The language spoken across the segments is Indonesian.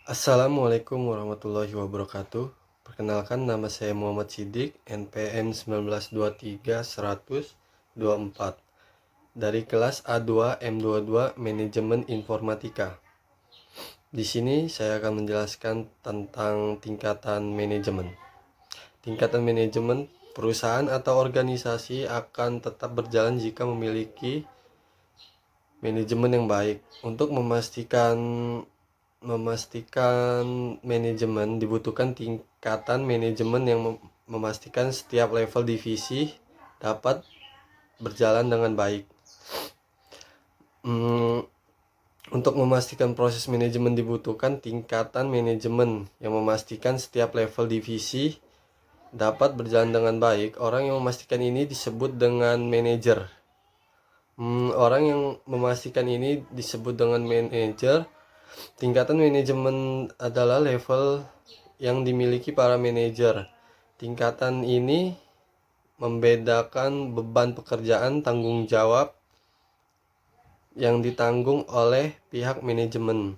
Assalamualaikum warahmatullahi wabarakatuh. Perkenalkan, nama saya Muhammad Sidik, NPM 1923-100-24 dari kelas A2 M22 Manajemen Informatika. Di sini saya akan menjelaskan tentang tingkatan manajemen. Tingkatan manajemen perusahaan atau organisasi akan tetap berjalan jika memiliki manajemen yang baik. Untuk memastikan manajemen dibutuhkan tingkatan manajemen yang memastikan setiap level divisi dapat berjalan dengan baik. Untuk memastikan proses manajemen dibutuhkan tingkatan manajemen yang memastikan setiap level divisi dapat berjalan dengan baik. Orang yang memastikan ini disebut dengan manajer. Orang yang memastikan ini disebut dengan manajer. Tingkatan manajemen adalah level yang dimiliki para manajer. Tingkatan ini membedakan beban pekerjaan tanggung jawab yang ditanggung oleh pihak manajemen.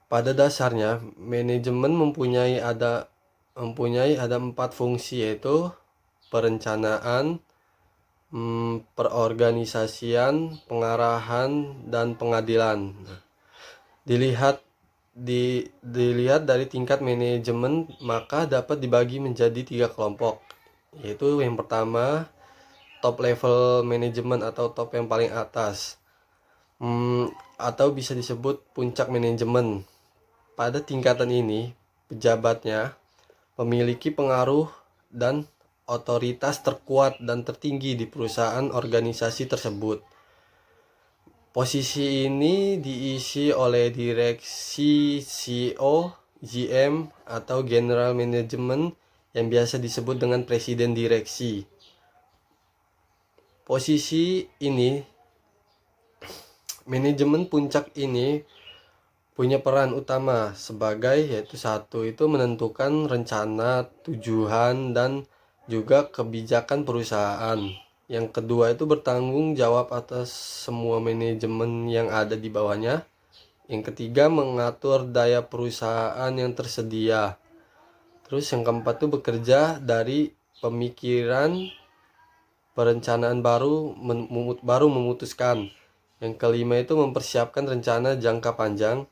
Pada dasarnya, manajemen mempunyai ada 4 fungsi, yaitu perencanaan, perorganisasian, pengarahan, dan pengadilan. Dilihat dari tingkat manajemen, maka dapat dibagi menjadi 3 kelompok, yaitu yang pertama top level manajemen atau top yang paling atas, atau bisa disebut puncak manajemen. Pada tingkatan ini, pejabatnya memiliki pengaruh dan otoritas terkuat dan tertinggi di perusahaan organisasi tersebut. Posisi ini diisi oleh direksi, CEO, GM, atau General Management yang biasa disebut dengan presiden direksi. Posisi ini, manajemen puncak ini punya peran utama sebagai, yaitu satu itu menentukan rencana, tujuan, dan juga kebijakan perusahaan. Yang kedua itu bertanggung jawab atas semua manajemen yang ada di bawahnya. Yang ketiga mengatur daya perusahaan yang tersedia. Terus yang keempat itu bekerja dari pemikiran, perencanaan baru memutuskan. Yang kelima itu mempersiapkan rencana jangka panjang.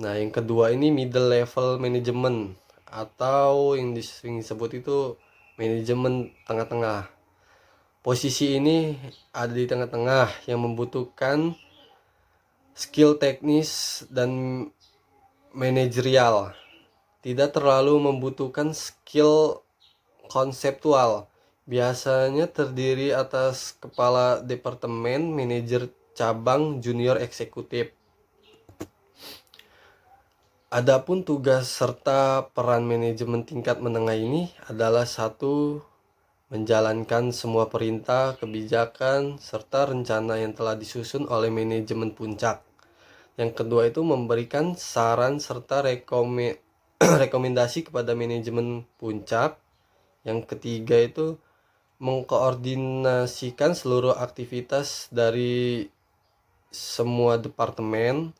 Nah, yang kedua ini middle level management, atau yang disebut itu manajemen tengah-tengah. Posisi ini ada di tengah-tengah yang membutuhkan skill teknis dan manajerial. Tidak terlalu membutuhkan skill konseptual. Biasanya terdiri atas kepala departemen, manajer cabang, junior eksekutif. Adapun tugas serta peran manajemen tingkat menengah ini adalah satu, menjalankan semua perintah, kebijakan, serta rencana yang telah disusun oleh manajemen puncak. Yang kedua itu memberikan saran serta rekomendasi kepada manajemen puncak. Yang ketiga itu mengkoordinasikan seluruh aktivitas dari semua departemen.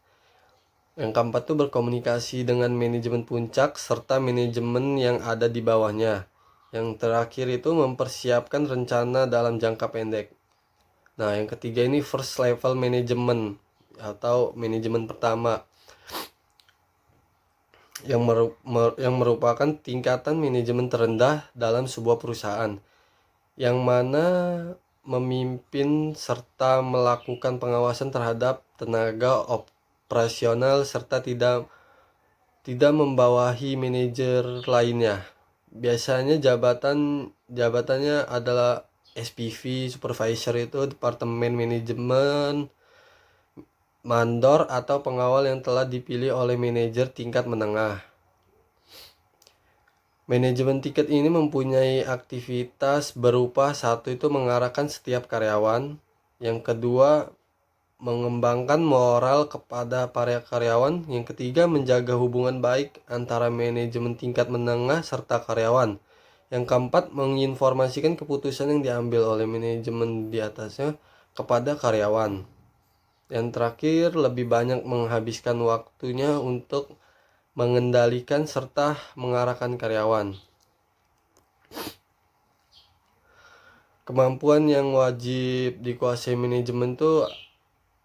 Yang keempat itu berkomunikasi dengan manajemen puncak serta manajemen yang ada di bawahnya. Yang terakhir itu mempersiapkan rencana dalam jangka pendek. Nah, yang ketiga ini first level management atau manajemen pertama, yang merupakan tingkatan manajemen terendah dalam sebuah perusahaan, yang mana memimpin serta melakukan pengawasan terhadap tenaga operasional serta tidak membawahi manajer lainnya. Biasanya jabatannya adalah SPV, supervisor itu departemen manajemen, mandor atau pengawal yang telah dipilih oleh manajer tingkat menengah. Manajemen tiket ini mempunyai aktivitas berupa satu itu mengarahkan setiap karyawan, yang kedua mengembangkan moral kepada para karyawan, yang ketiga menjaga hubungan baik antara manajemen tingkat menengah serta karyawan, yang keempat menginformasikan keputusan yang diambil oleh manajemen di atasnya kepada karyawan. Yang terakhir, lebih banyak menghabiskan waktunya untuk mengendalikan serta mengarahkan karyawan. Kemampuan yang wajib dikuasai manajemen tuh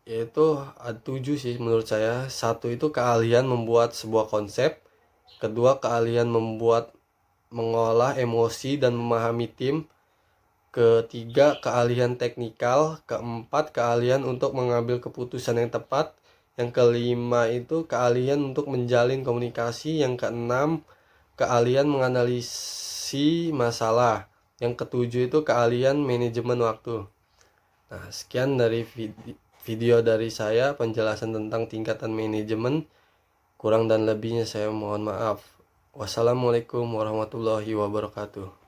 yaitu ada 7 sih menurut saya. Satu itu keahlian membuat sebuah konsep. Kedua, keahlian mengolah emosi dan memahami tim. Ketiga, keahlian teknikal. Keempat, keahlian untuk mengambil keputusan yang tepat. Yang kelima itu keahlian untuk menjalin komunikasi. Yang keenam, keahlian menganalisis masalah. Yang ketujuh itu keahlian manajemen waktu. Nah, sekian dari video dari saya penjelasan tentang tingkatan manajemen. Kurang dan lebihnya saya mohon maaf. Wassalamualaikum warahmatullahi wabarakatuh.